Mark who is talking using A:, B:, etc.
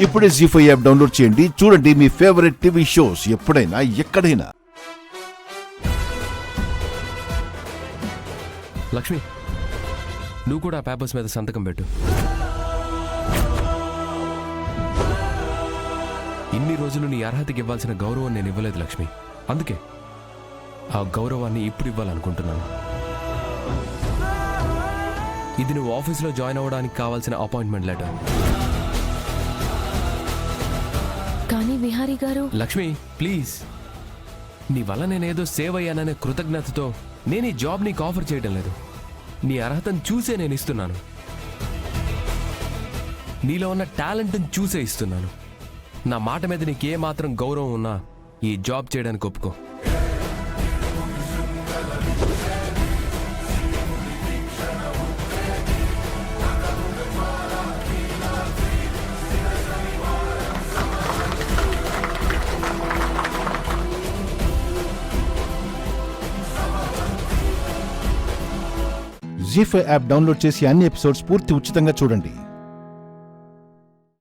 A: ఇప్పుడే జీ5 app download చేయండి. చూడండి మీ ఫేవరెట్ టీవీ షోస్ ఎప్పుడైనా ఎక్కడైనా.
B: లక్ష్మి, నువ్వు కూడా పేపర్స్ మీద సంతకం పెట్టు. ఇన్ని రోజులు నీ అర్హతకి ఇవ్వాల్సిన గౌరవం నేను ఇవ్వలేదు లక్ష్మి. అందుకే ఆ గౌరవాన్ని ఇప్పుడు ఇవ్వాలనుకుంటున్నాను. ఇది నువ్వు ఆఫీస్లో జాయిన్ అవ్వడానికి కావాల్సిన అపాయింట్మెంట్ లెటర్.
C: కానీ విహారీ గారు.
B: లక్ష్మి ప్లీజ్, నీ వల్ల నేనేదో సేవ్ అయ్యాననే కృతజ్ఞతతో నేను ఈ జాబ్ నీకు ఆఫర్ చేయడం లేదు. నీ అర్హతను చూసే నేను ఇస్తున్నాను. నీలో ఉన్న టాలెంట్ని చూసే ఇస్తున్నాను. నా మాట మీద నీకు ఏ మాత్రం గౌరవం ఉన్నా ఈ జాబ్ చేయడానికి ఒప్పుకో.
A: జీ5 యాప్ డౌన్లోడ్ చేసి అన్ని ఎపిసోడ్స్ పూర్తి ఉచితంగా చూడండి.